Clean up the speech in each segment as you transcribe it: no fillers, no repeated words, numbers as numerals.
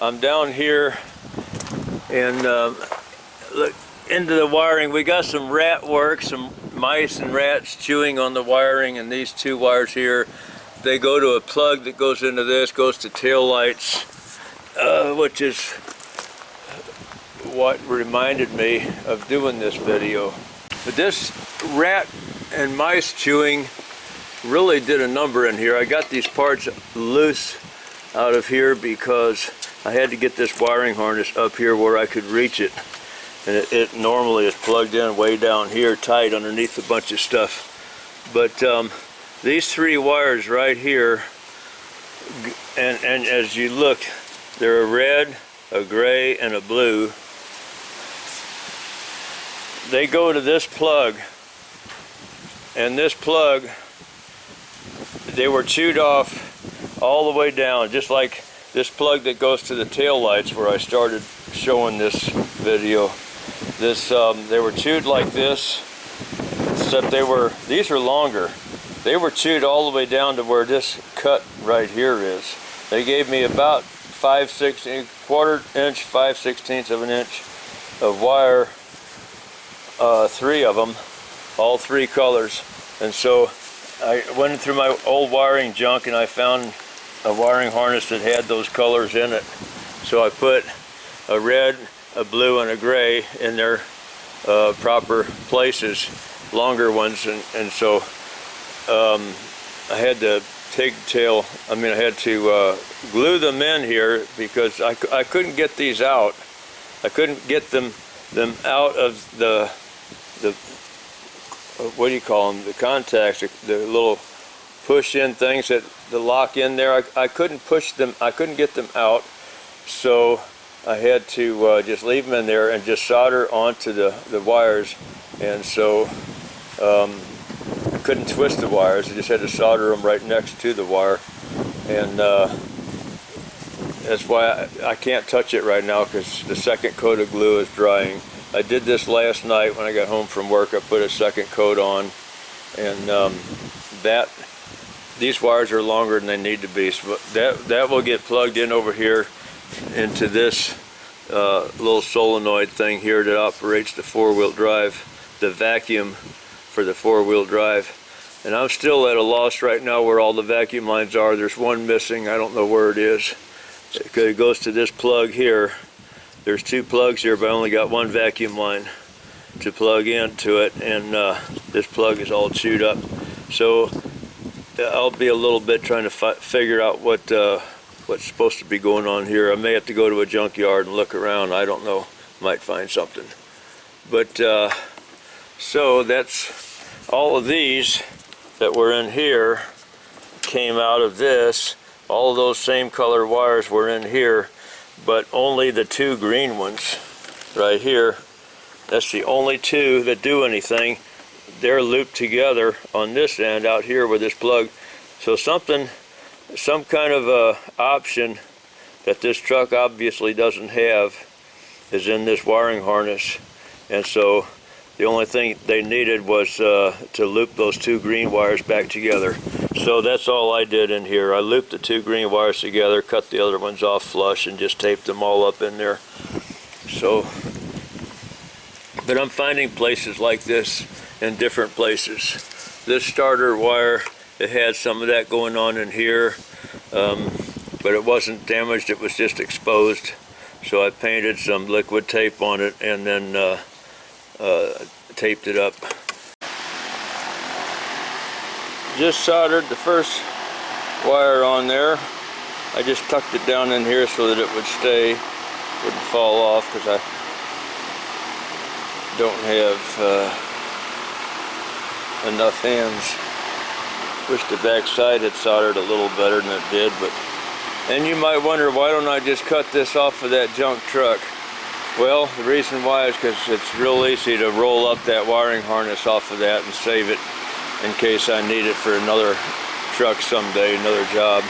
I'm down here and look into the wiring. We got some rat work, some mice and rats chewing on the wiring, and these two wires here, they go to a plug that goes into this, goes to tail lights, which is what reminded me of doing this video. But this rat and mice chewing really did a number in here. I got these parts loose out of here because I had to get this wiring harness up here where I could reach it. And it normally is plugged in way down here, tight underneath a bunch of stuff. But these three wires right here, and as you look, they're a red, a gray, and a blue. They go to this plug, and this plug, they were chewed off all the way down, just like this plug that goes to the tail lights where I started showing this video. They were chewed like this, except these are longer. They were chewed all the way down to where this cut right here is. They gave me about 1/4 inch, 5/16 of an inch of wire, 3 of them, all 3 colors. And so I went through my old wiring junk and I found a wiring harness that had those colors in it. So I put a red, a blue, and a gray in their proper places, longer ones, and so I had to I had to glue them in here because I couldn't get these out. I couldn't get them out of the what do you call them, the contacts, the little push-in things that the lock in there. I couldn't push them, I couldn't get them out, so I had to just leave them in there and just solder onto the wires. And so I couldn't twist the wires, I just had to solder them right next to the wire. And that's why I can't touch it right now, because the second coat of glue is drying. I did this last night when I got home from work. I put a second coat on, and these wires are longer than they need to be, so that will get plugged in over here into this little solenoid thing here that operates the 4-wheel drive, the vacuum for the 4-wheel drive. And I'm still at a loss right now where all the vacuum lines are. There's one missing, I don't know where it is. It goes to this plug here. There's 2 plugs here, but I only got 1 vacuum line to plug into it, and this plug is all chewed up. So I'll be a little bit trying to figure out what's supposed to be going on here. I may have to go to a junkyard and look around. I don't know, might find something. But so that's all of these that were in here came out of this. All of those same color wires were in here, but only the 2 green ones right here, that's the only 2 that do anything. They're looped together on this end out here with this plug. So some kind of a option that this truck obviously doesn't have is in this wiring harness. And so the only thing they needed was to loop those 2 green wires back together. So that's all I did in here. I looped the 2 green wires together, cut the other ones off flush, and just taped them all up in there. So, but I'm finding places like this in different places. This starter wire, it had some of that going on in here, but it wasn't damaged, it was just exposed. So I painted some liquid tape on it and then taped it up. Just soldered the first wire on there. I just tucked it down in here so that it would stay, wouldn't fall off, because I don't have enough hands. Wish the back side had soldered a little better than it did, but and you might wonder, why don't I just cut this off of that junk truck? Well, the reason why is because it's real easy to roll up that wiring harness off of that and save it in case I need it for another truck someday, another job.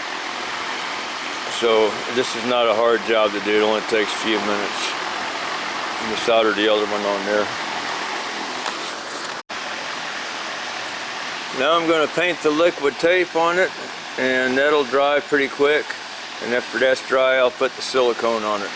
So this is not a hard job to do, it only takes a few minutes. Let me solder the other one on there. Now I'm going to paint the liquid tape on it, and that'll dry pretty quick. And after that's dry, I'll put the silicone on it.